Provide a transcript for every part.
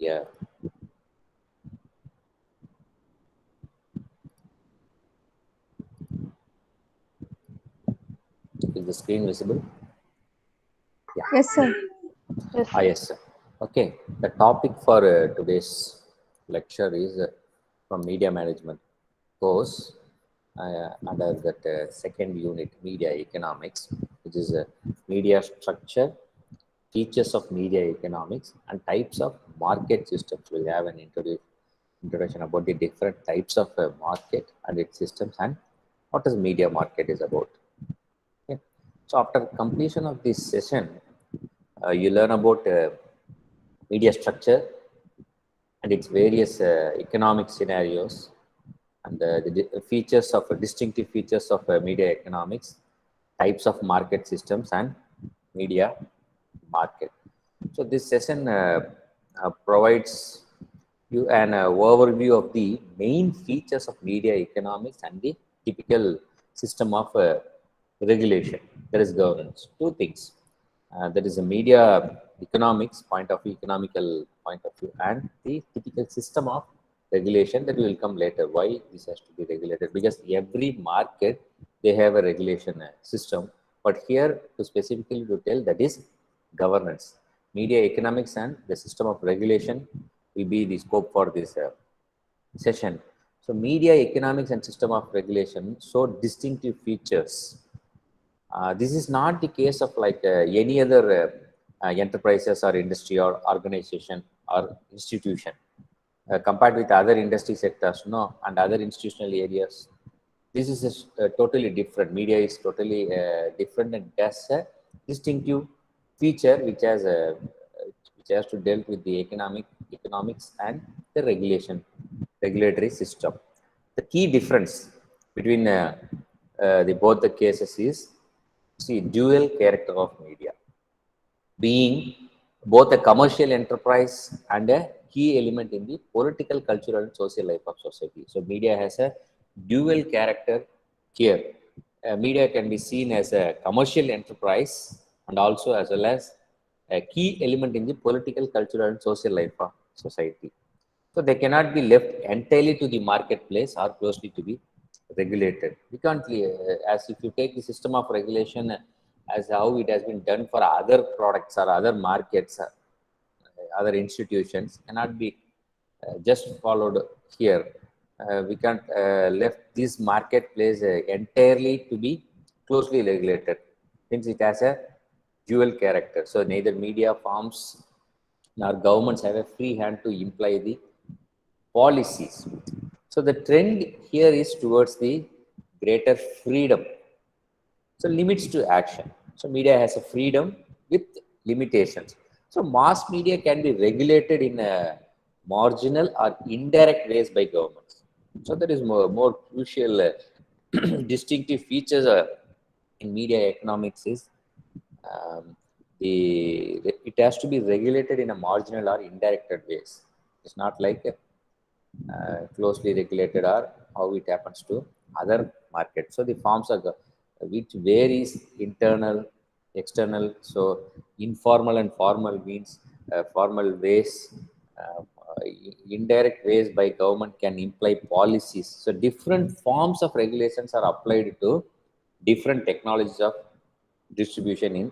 Yeah. Is the screen visible? Yeah. Yes, sir. Yes, Ah, sir. yes, sir. Okay. The topic for today's lecture is from media management course under that second unit, media economics, which is media structure, features of media economics, and types of market systems. We'll have an introduction about the different types of market and its systems and what is media market is about. Okay. So after completion of this session, you learn about media structure and its various economic scenarios and features of distinctive features of media economics, types of market systems and media market. So this session provides you an overview of the main features of media economics and the typical system of regulation. There is governance. Two things. There is a media economics point of view, economical point of view, and the typical system of regulation that will come later. Why this has to be regulated? Because every market they have a regulation system, but here to specifically to tell that is governance. Media economics and the system of regulation will be the scope for this session. So media economics and system of regulation show distinctive features. This is not the case of like any other enterprises or industry or organization or institution compared with other industry sectors, no, and other institutional areas. This is totally different. Media is totally different and has a distinctive feature which has to deal with the economics and the regulatory system. The key difference between the both the cases is see dual character of media being both a commercial enterprise and a key element in the political, cultural, and social life of society. So, media has a dual character here. Media can be seen as a commercial enterprise and also as well as a key element in the political, cultural, and social life of society. So they cannot be left entirely to the marketplace or closely to be regulated. We can't, as if you take the system of regulation as how it has been done for other products or other markets, other institutions, cannot be just followed here. We can't left this marketplace entirely to be closely regulated since it has a dual character. So neither media firms nor governments have a free hand to imply the policies. So the trend here is towards the greater freedom. So limits to action. So media has a freedom with limitations. So mass media can be regulated in a marginal or indirect ways by governments. So that is more crucial distinctive features in media economics is um, it has to be regulated in a marginal or indirect ways. It's not like closely regulated or how it happens to other markets. So the forms are which varies internal, external. So informal and formal means formal ways, indirect ways by government can imply policies. So different forms of regulations are applied to different technologies of distribution in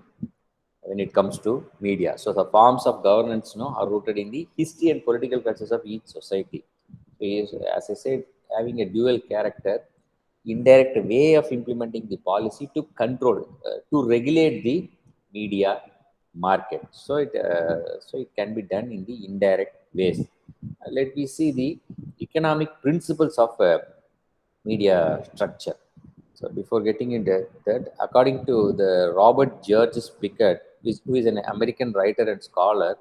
when it comes to media. So the forms of governance are rooted in the history and political cultures of each society. So as I said, having a dual character, indirect way of implementing the policy to control, to regulate the media market. So it can be done in the indirect ways. Let me see the economic principles of media structure. So before getting into that, according to the Robert Georges Pickett, who is an American writer and scholar,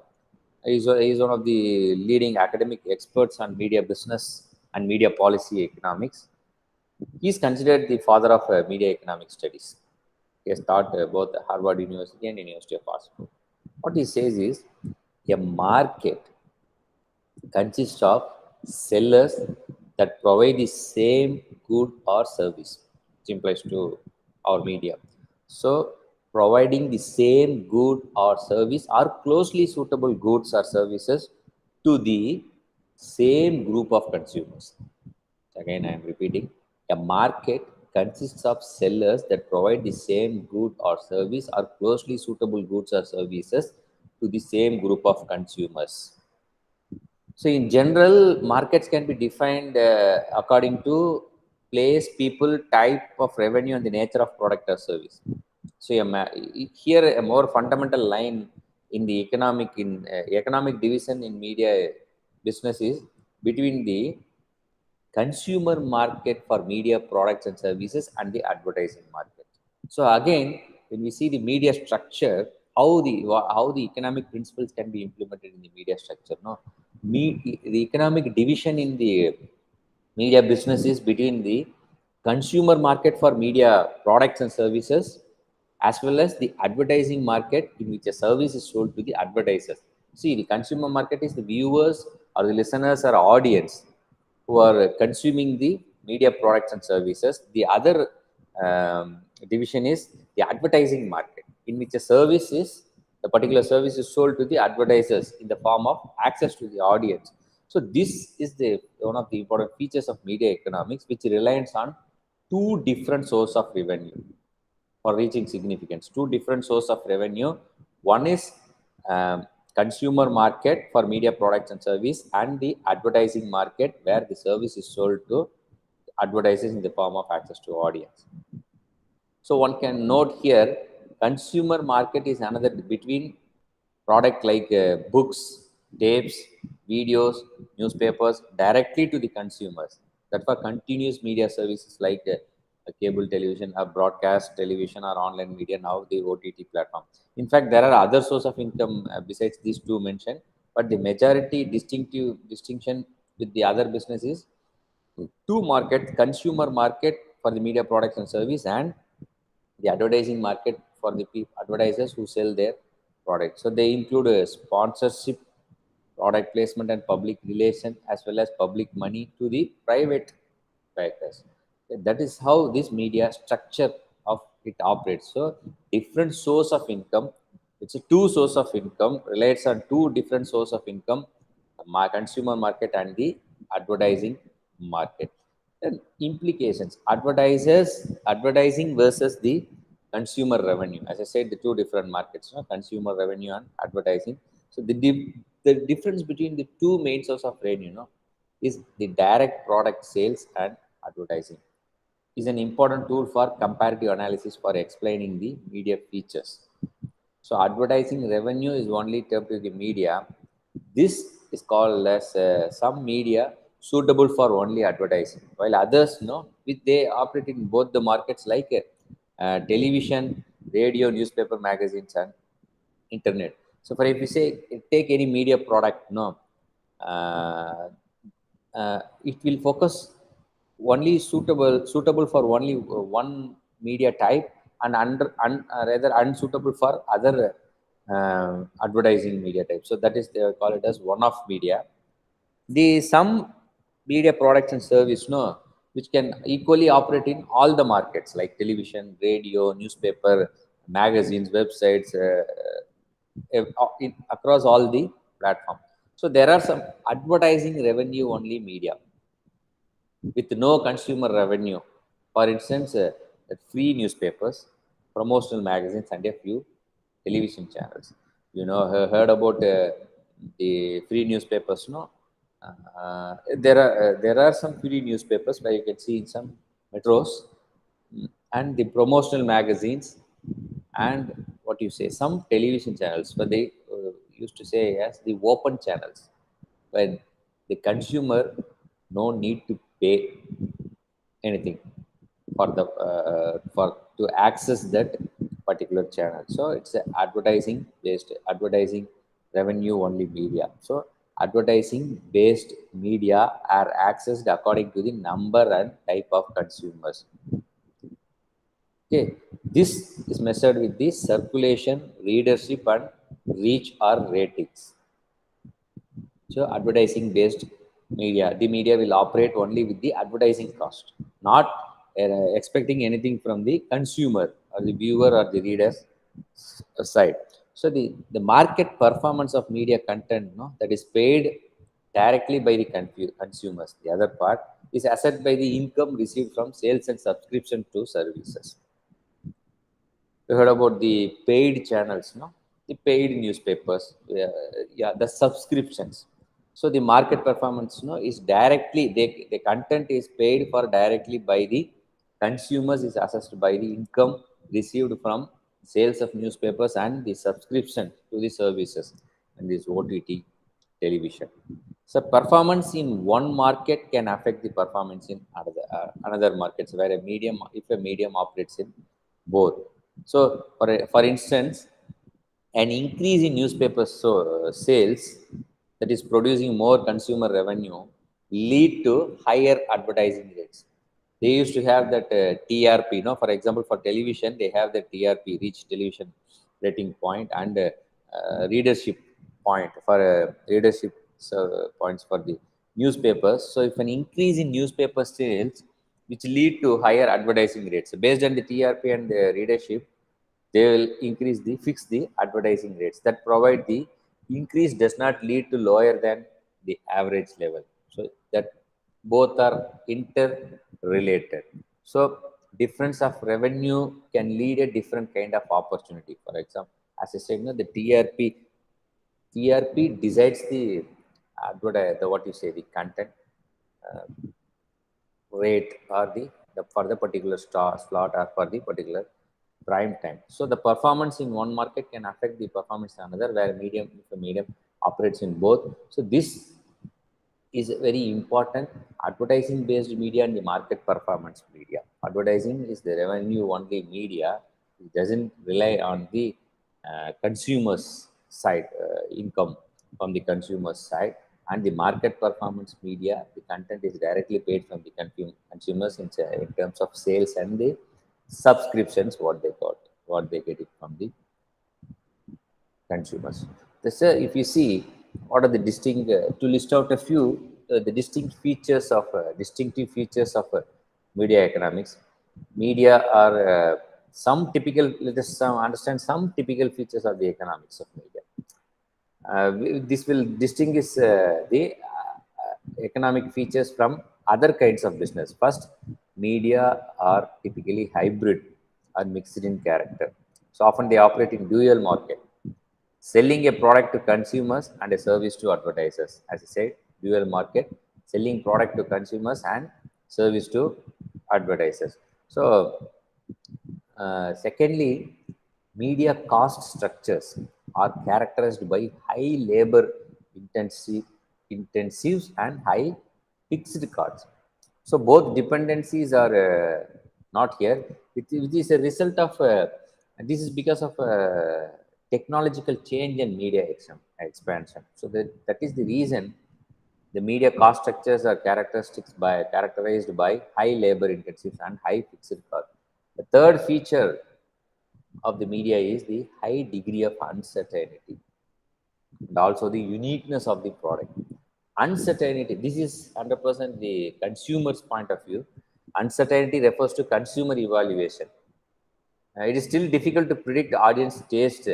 he is one of the leading academic experts on media business and media policy economics. He is considered the father of media economic studies. He has taught both at Harvard University and University of Oxford. What he says is a market consists of sellers that provide the same good or service, which implies to our media. So providing the same good or service or closely suitable goods or services to the same group of consumers. Again, I am repeating, a market consists of sellers that provide the same good or service or closely suitable goods or services to the same group of consumers. So, in general, markets can be defined according to place, people, type of revenue, and the nature of product or service. So, here a more fundamental line in the economic division in media business is between the consumer market for media products and services and the advertising market. So again, when we see the media structure, how the economic principles can be implemented in the media structure. No, the economic division in the media business is between the consumer market for media products and services as well as the advertising market in which a service is sold to the advertisers. See, the consumer market is the viewers or the listeners or audience who are consuming the media products and services. The other division is the advertising market, in which the particular service is sold to the advertisers in the form of access to the audience. So this is the one of the important features of media economics, which relies on two different sources of revenue for reaching significance. Two different sources of revenue. One is consumer market for media products and service, and the advertising market where the service is sold to advertisers in the form of access to audience. So one can note here, consumer market is another between product like books, tapes, videos, newspapers directly to the consumers. That's for continuous media services like cable television, or broadcast television, or online media. Now the OTT platform. In fact, there are other sources of income besides these two mentioned, but the majority distinctive distinction with the other businesses two market: consumer market for the media products and service, and the advertising market for the advertisers who sell their products. So they include a sponsorship, product placement, and public relation, as well as public money to the private factors. That is how this media structure of it operates. So different source of income. It's a two source of income relates on two different source of income: consumer market and the advertising market. Then implications: advertising versus the consumer revenue. As I said, the two different markets, no? Consumer revenue and advertising. So the difference between the two main source of revenue, is the direct product sales and advertising is an important tool for comparative analysis for explaining the media features. So advertising revenue is only term to the media. This is called as some media suitable for only advertising, while others, which they operate in both the markets like television, radio, newspaper, magazines, and internet. So, for if you say take any media product, uh, it will focus only suitable for only one media type, and rather unsuitable for other advertising media type. So that is, they call it as one-off media. The some media products and service, which can equally operate in all the markets like television, radio, newspaper, magazines, websites, across all the platforms. So there are some advertising revenue only media with no consumer revenue. For instance, free newspapers, promotional magazines, and a few television channels. Heard about the free newspapers? No, there are some free newspapers where you can see in some metros, and the promotional magazines, and what you say, some television channels, but they used to say as the open channels, where the consumer no need to pay anything for to access that particular channel. So it's a advertising revenue only media. So advertising based media are accessed according to the number and type of consumers. Okay, this is measured with the circulation, readership, and reach or ratings. So advertising based media, the media will operate only with the advertising cost, not expecting anything from the consumer or the viewer or the reader's side. So the market performance of media content, that is paid directly by the consumers. The other part is asset by the income received from sales and subscription to services. You heard about the paid channels, no? The paid newspapers, yeah, the subscriptions. So the market performance, is directly the content is paid for directly by the consumers, is assessed by the income received from sales of newspapers and the subscription to the services and this OTT television. So performance in one market can affect the performance in another markets where a medium, if a medium operates in both. So for instance, an increase in newspaper sales, that is producing more consumer revenue, lead to higher advertising rates. They used to have that TRP. For example, for television, they have the TRP, reach television rating point, and readership point for readership points for the newspapers. So, if an increase in newspaper sales, which lead to higher advertising rates, so based on the TRP and the readership, they will increase the fix the advertising rates that provide the increase does not lead to lower than the average level. So that both are interrelated. So difference of revenue can lead a different kind of opportunity. For example, as I said, the TRP decides the the what you say, the content uh, rate, or the for the particular slot, or for the particular prime time. So the performance in one market can affect the performance in another, where medium, if a medium operates in both. So this is very important. Advertising based media and the market performance media. Advertising is the revenue only media. It doesn't rely on the consumers side income from the consumer side. And the market performance media, the content is directly paid from the consumers in terms of sales and the subscriptions, what they get it from the consumers. If you see, what are the to list out a few, the distinctive features of media economics. Media are some typical. Let us understand some typical features of the economics of media. This will distinguish the economic features from other kinds of business. First, media are typically hybrid or mixed in character. So often they operate in dual market, selling a product to consumers and a service to advertisers. As I said, dual market, selling product to consumers and service to advertisers. So secondly, media cost structures are characterized by high labor intensive intensives and high fixed costs. So both dependencies are not here. It is a result of this is because of technological change and media expansion. So that is the reason the media cost structures are characterized by high labor intensive and high fixed cost. The third feature of the media is the high degree of uncertainty and also the uniqueness of the product. Uncertainty, this is 100% the consumer's point of view. Uncertainty refers to consumer evaluation. It is still difficult to predict audience taste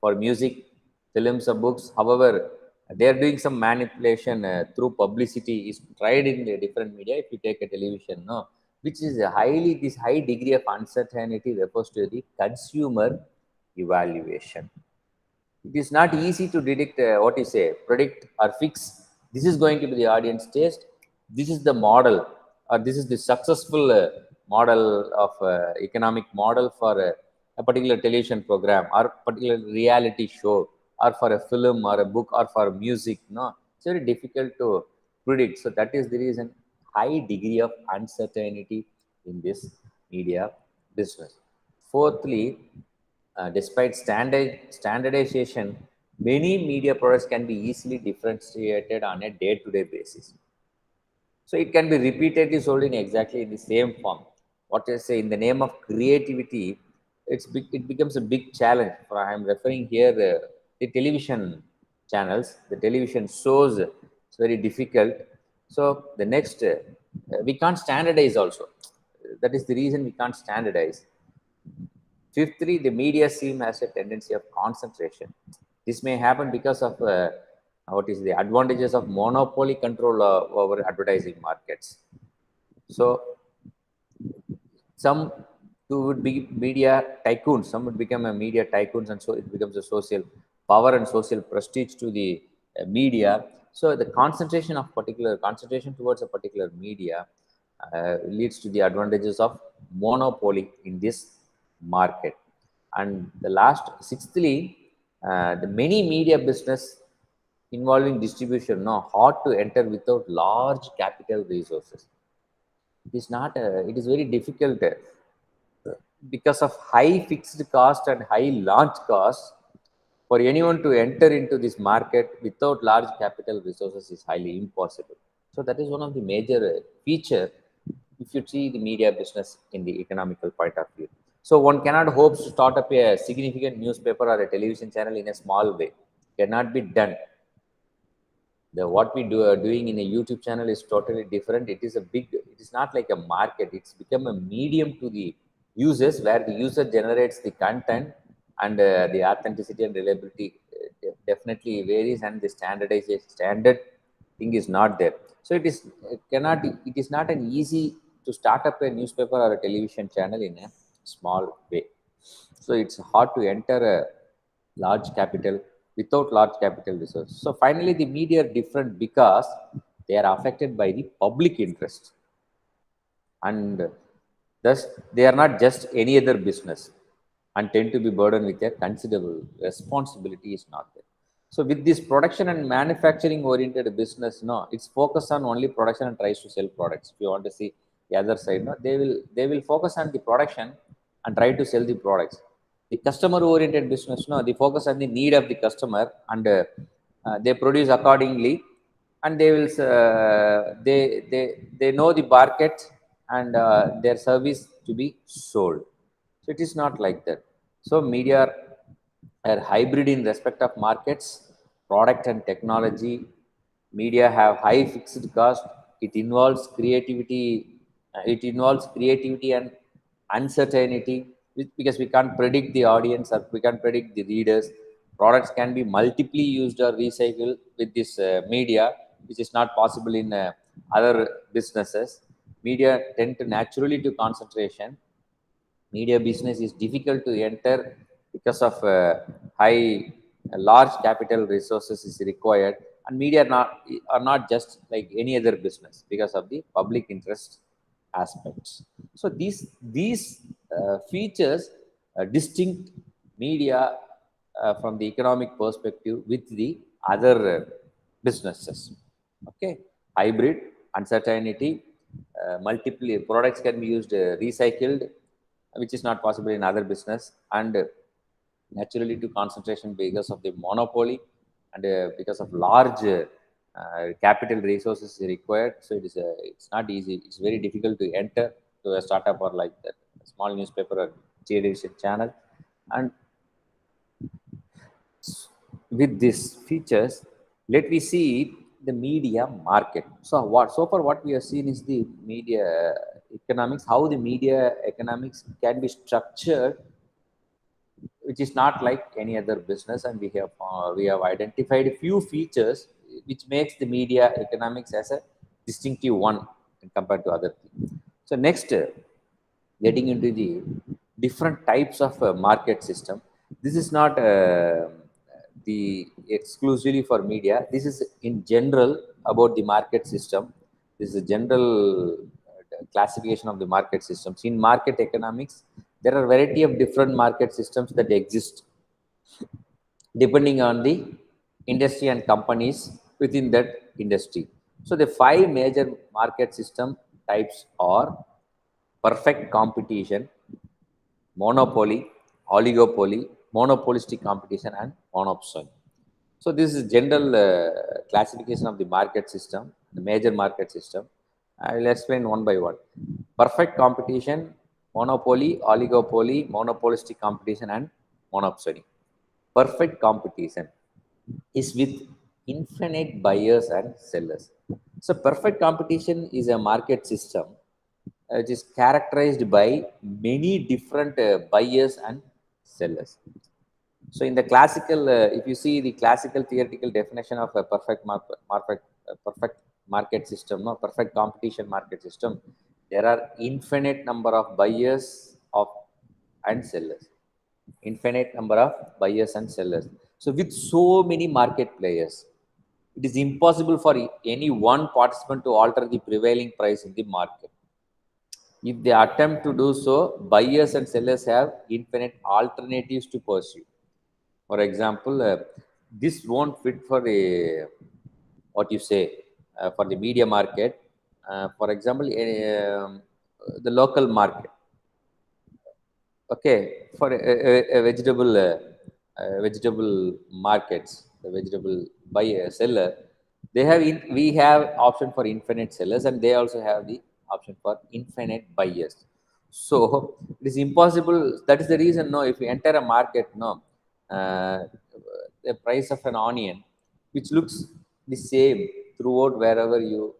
for music, films, or books. However, they are doing some manipulation through publicity is tried in the different media. If you take a television, no, which is a this high degree of uncertainty refers to the consumer evaluation. It is not easy to predict predict or fix. This is going to be the audience taste. This is the model, or this is the successful model of economic model for a particular television program or particular reality show, or for a film or a book or for music. No, it's very difficult to predict. So that is the reason high degree of uncertainty in this media business. Fourthly, despite standardization, many media products can be easily differentiated on a day-to-day basis. So it can be repeatedly sold in exactly the same form. What I say, in the name of creativity, it becomes a big challenge. For I am referring here the television channels, the television shows. It's very difficult. So the next, we can't standardize also. That is the reason we can't standardize. Fifthly, the media seem has a tendency of concentration. This may happen because of what is the advantages of monopoly control over advertising markets. So some would be media tycoons, some would become a media tycoons, and so it becomes a social power and social prestige to the media. So the concentration towards a particular media leads to the advantages of monopoly in this market. And the last, sixthly, the many media business involving distribution know hard to enter without large capital resources. It is not it is very difficult because of high fixed cost and high launch cost. For anyone to enter into this market without large capital resources is highly impossible. So that is one of the major feature if you see the media business in the economical point of view. So one cannot hope to start up a significant newspaper or a television channel in a small way. Cannot be done. The what we do are doing in a YouTube channel is totally different. It is a big, it is not like a market. It's become a medium to the users, where the user generates the content, and the authenticity and reliability definitely varies, and the standard thing is not there. So it is not an easy to start up a newspaper or a television channel in a small way. So it's hard to enter a large capital without large capital resources. So finally, the media are different because they are affected by the public interest, and thus they are not just any other business and tend to be burdened with a considerable responsibility is not there. So with this production and manufacturing oriented business, no, it's focused on only production and tries to sell products. If you want to see the other side, no, they will focus on the production and try to sell the products. The customer oriented business, no, they focus on the need of the customer, and they produce accordingly, and they know the market, and their service to be sold. So it is not like that. So media are hybrid in respect of markets, product and technology. Media have high fixed cost. It involves creativity. It involves creativity and uncertainty, because we can't predict the audience, or we can't predict the readers. Products can be multiply used or recycled with this media, which is not possible in other businesses. Media tend to naturally to concentration. Media business is difficult to enter because of large capital resources is required, and media are not just like any other business because of the public interest aspects. So these features distinct media from the economic perspective with the other businesses. Okay, hybrid, uncertainty, multiple products can be used recycled, which is not possible in other business, and naturally to concentration because of the monopoly, and because of large capital resources required. So it's not easy, it's very difficult to enter to a startup or like that a small newspaper or television channel. And with these features, let me see the media market. So far what we have seen is the media economics, how the media economics can be structured, which is not like any other business, and we have identified a few features which makes the media economics as a distinctive one compared to other things. So next, getting into the different types of market system. This is not the exclusively for media. This is in general about the market system. This is a general classification of the market systems. In market economics, there are variety of different market systems that exist depending on the industry and companies within that industry. So the five major market system types are perfect competition, monopoly, oligopoly, monopolistic competition, and monopoly. So this is general classification of the market system, the major market system. I will explain one by one. Perfect competition, monopoly, oligopoly, monopolistic competition, and monopoly. Perfect competition is with infinite buyers and sellers. So perfect competition is a market system which is characterized by many different buyers and sellers. So in the classical, if you see the classical theoretical definition of a perfect market system, no perfect competition market system, there are infinite number of buyers of and sellers, infinite number of buyers and sellers. So with so many market players, it is impossible for any one participant to alter the prevailing price in the market. If they attempt to do so, buyers and sellers have infinite alternatives to pursue. For example, this won't fit for a what you say for the media market. For example, the local market. Okay, for a vegetable markets, the vegetable buyer seller, we have option for infinite sellers, and they also have the option for infinite buyers. So it is impossible. That is the reason. No, if you enter a market, no, uh, the price of an onion, which looks the same throughout wherever you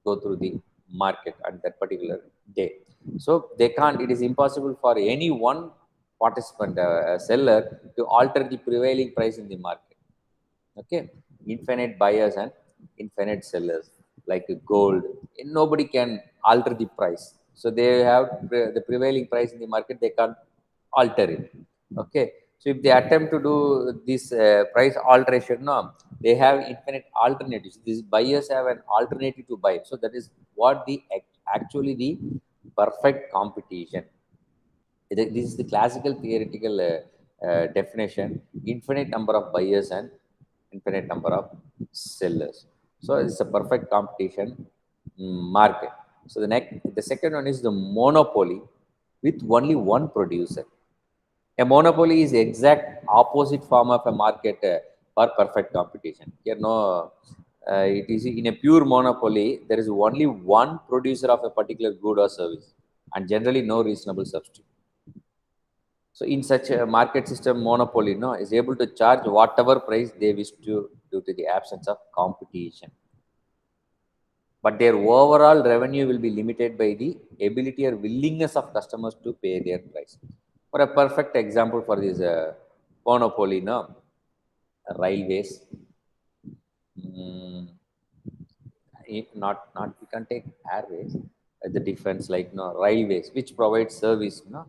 go through the market at that particular day. So they can't, it is impossible for any one participant, seller, to alter the prevailing price in the market. Okay, infinite buyers and infinite sellers, like gold, nobody can alter the price. So they have the prevailing price in the market, they can't alter it. Okay, so if they attempt to do this price alteration, no, they have infinite alternatives. These buyers have an alternative to buy. So that is what the actually the perfect competition. This is the classical theoretical definition: infinite number of buyers and infinite number of sellers. So it's a perfect competition market. So the second one is the monopoly with only one producer. A monopoly is the exact opposite form of a market for perfect competition. Here, no, it is in a pure monopoly. There is only one producer of a particular good or service, and generally no reasonable substitute. So in such a market system, monopoly, no, is able to charge whatever price they wish to due to the absence of competition. But their overall revenue will be limited by the ability or willingness of customers to pay their price. For a perfect example for this monopoly, no, railways, mm, not we can take airways, the difference, like no railways, which provides service, no,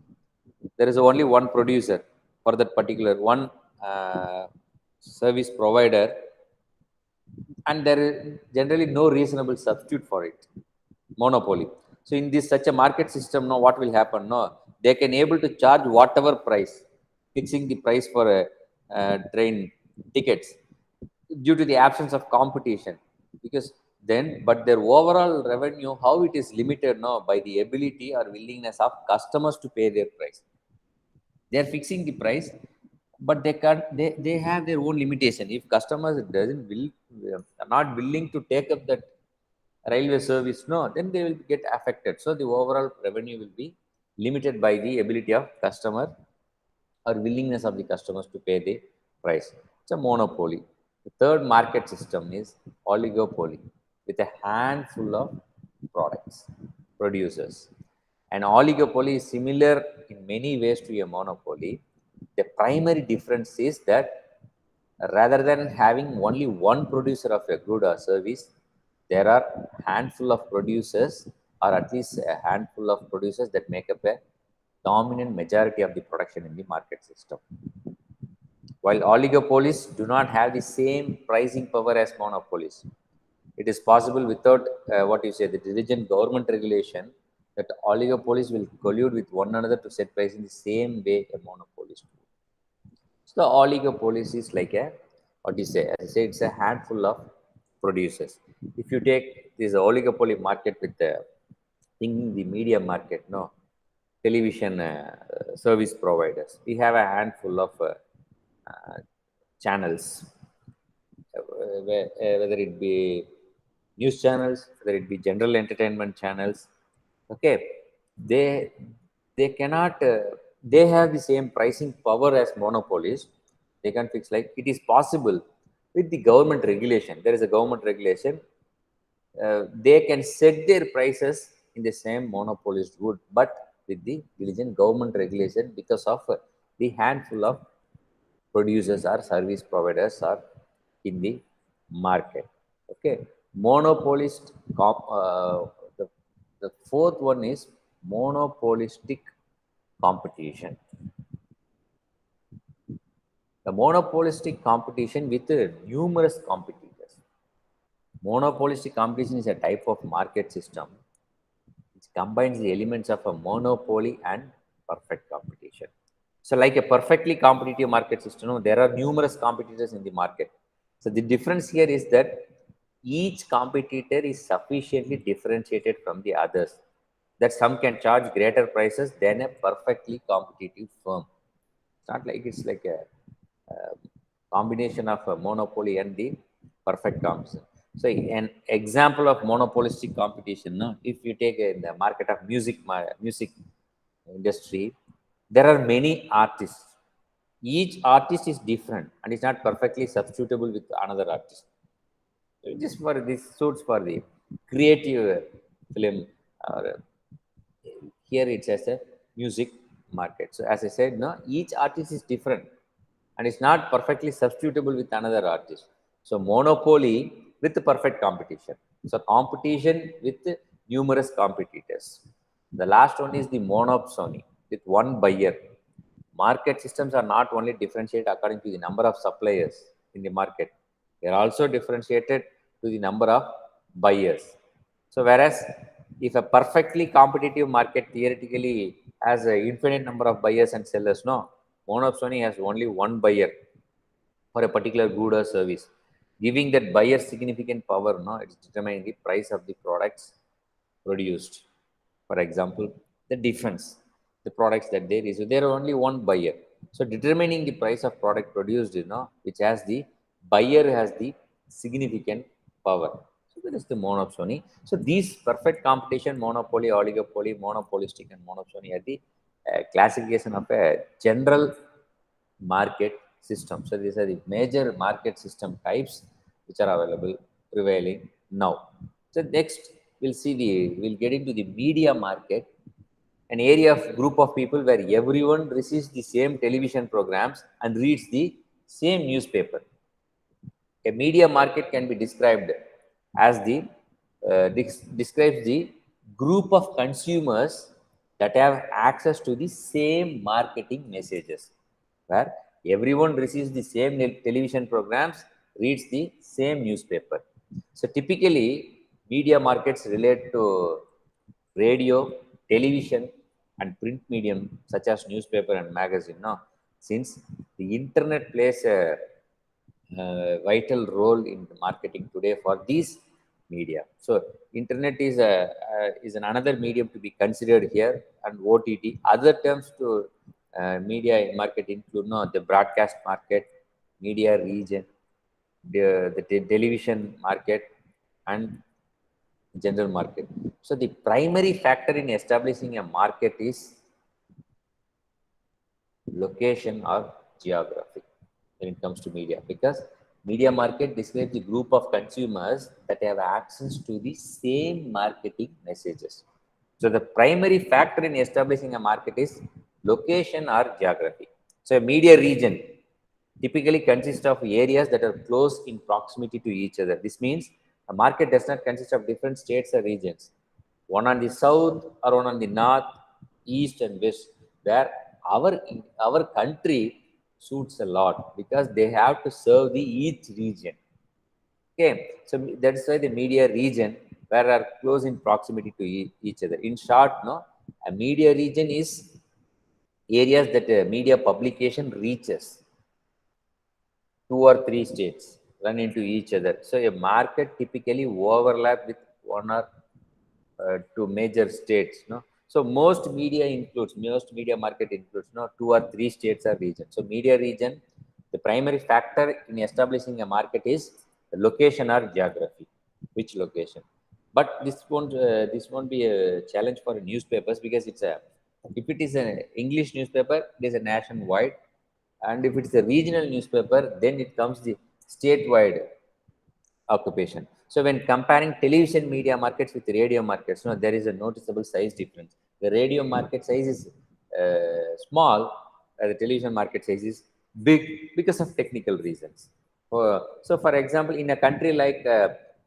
there is only one producer for that particular one service provider, and there is generally no reasonable substitute for it. Monopoly. So in this such a market system, no, what will happen, no, they can able to charge whatever price, fixing the price for a, train tickets due to the absence of competition. Because then, but their overall revenue, how it is limited, no, by the ability or willingness of customers to pay their price. They are fixing the price, but they can't, they have their own limitation. If customers doesn't will are not willing to take up that railway service, no, then they will get affected. So the overall revenue will be limited by the ability of customer or willingness of the customers to pay the price. It's a monopoly. The third market system is oligopoly, with a handful of products, producers. An oligopoly is similar in many ways to a monopoly. The primary difference is that rather than having only one producer of a good or service, there are handful of producers, or at least a handful of producers, that make up a dominant majority of the production in the market system. While oligopolies do not have the same pricing power as monopolies, it is possible without what you say, the diligent government regulation, that oligopolies will collude with one another to set price in the same way a monopolies do. So the oligopolies is like a, what you say, as I say, it's a handful of producers. If you take this oligopoly market with the thinking the media market, no, television service providers, we have a handful of uh, channels, whether it be news channels, whether it be general entertainment channels. Okay, they they cannot. They have the same pricing power as monopolies. They can fix, like it is possible with the government regulation. There is a government regulation. They can set their prices in the same monopolist would, but with the diligent government regulation, because of the handful of producers or service providers are in the market. Okay, monopolist. The, the fourth one is monopolistic competition. The monopolistic competition with numerous competitors. Monopolistic competition is a type of market system which combines the elements of a monopoly and perfect competition. So, like a perfectly competitive market system, there are numerous competitors in the market. So, the difference here is that each competitor is sufficiently differentiated from the others that some can charge greater prices than a perfectly competitive firm. It's not like it's like a combination of a monopoly and the perfect competition. So, an example of monopolistic competition, no? If you take the market of music industry, there are many artists. Each artist is different and is not perfectly substitutable with another artist. So just for this suits for the creative film, or here it's as a music market. So as I said, no, each artist is different and it's not perfectly substitutable with another artist. So monopoly with the perfect competition. So competition with numerous competitors. The last one is the monopsony with one buyer. Market systems are not only differentiated according to the number of suppliers in the market, they are also differentiated to the number of buyers. So whereas if a perfectly competitive market theoretically has an infinite number of buyers and sellers, no, monopsony has only one buyer for a particular good or service, giving that buyer significant power. No, it's determining the price of the products produced. For example, the defense, the products that they use, there are only one buyer. So determining the price of product produced, which has the buyer has the significant power. So that is the monopsony. So these perfect competition, monopoly, oligopoly, monopolistic, and monopsony are the classification of a general market system. So these are the major market system types which are available prevailing now. So next we'll get into the media market, an area of group of people where everyone receives the same television programs and reads the same newspaper. A media market can be described as describes the group of consumers that have access to the same marketing messages, where everyone receives the same television programs, reads the same newspaper. So typically, media markets relate to radio, television, and print medium such as newspaper and magazine. No, since the internet plays a vital role in the marketing today for these media. So internet is an another medium to be considered here, and OTT. Other terms to media market include, no, the broadcast market, media region, the television market, and general market. So the primary factor in establishing a market is location or geography when it comes to media, because media market describes the group of consumers that have access to the same marketing messages. So the primary factor in establishing a market is location or geography. So a media region typically consists of areas that are close in proximity to each other. This means a market does not consist of different states or regions, one on the south or one on the north, east, and west, where our country suits a lot because they have to serve the each region. Okay, so that's why the media region where are close in proximity to each other. In short, no, a media region is areas that media publication reaches two or three states run into each other. So a market typically overlap with one or two major states. No, so most media market includes, no, two or three states or regions. So media region, the primary factor in establishing a market is the location or geography, which location. But this won't be a challenge for newspapers because it's a if it is an English newspaper, it is a nationwide, and if it's a regional newspaper, then it comes the statewide occupation. So when comparing television media markets with radio markets, there is a noticeable size difference. The radio market size is small, the television market size is big because of technical reasons. So, for example, in a country like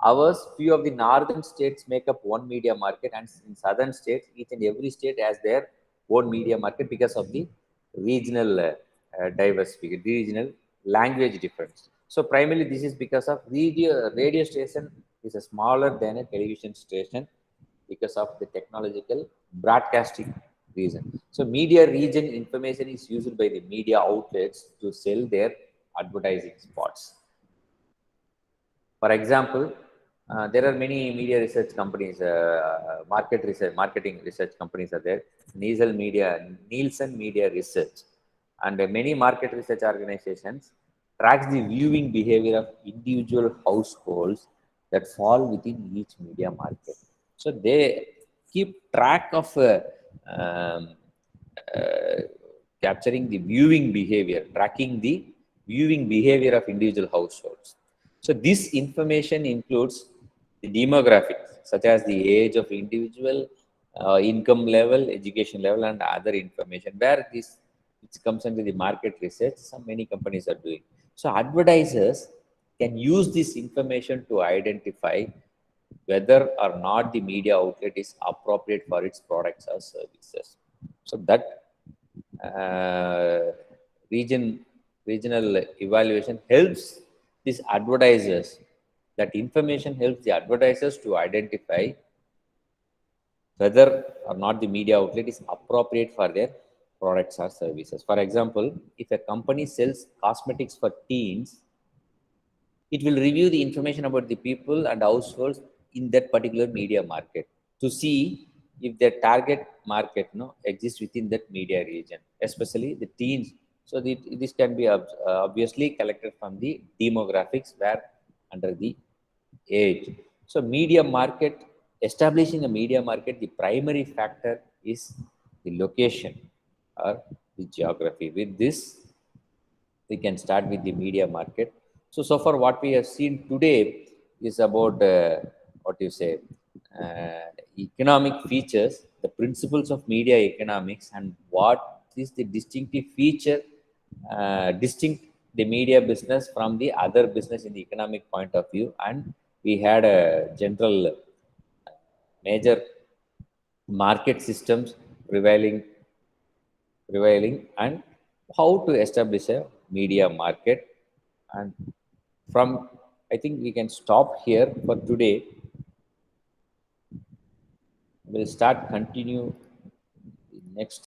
ours, few of the northern states make up one media market, and in southern states, each and every state has their own media market because of the regional diversity, regional language difference. So, primarily, this is because of radio station is a smaller than a television station because of the technological broadcasting reason. So media region information is used by the media outlets to sell their advertising spots. For example, there are many media research companies, marketing research companies are there. Nielsen Media Research, and many market research organizations tracks the viewing behavior of individual households that fall within each media market. So they keep track of uh, capturing the viewing behavior, tracking the viewing behavior of individual households. So this information includes the demographics, such as the age of individual, income level, education level, and other information. Where this which comes under the market research, some many companies are doing. So advertisers can use this information to identify whether or not the media outlet is appropriate for its products or services. So that uh, region regional evaluation helps these advertisers. That information helps the advertisers to identify whether or not the media outlet is appropriate for their products or services. For example, if a company sells cosmetics for teens, it will review the information about the people and households in that particular media market to see if their target market exists within that media region, especially the teens. So this can be obviously collected from the demographics where under the age. So media market, establishing a media market, the primary factor is the location or the geography. With this, we can start with the media market. So far what we have seen today is about what you say, economic features, the principles of media economics, and what is the distinctive feature, distinct the media business from the other business in the economic point of view. And we had a general major market systems prevailing and how to establish a media market. And from, I think we can stop here for today. We'll start continue next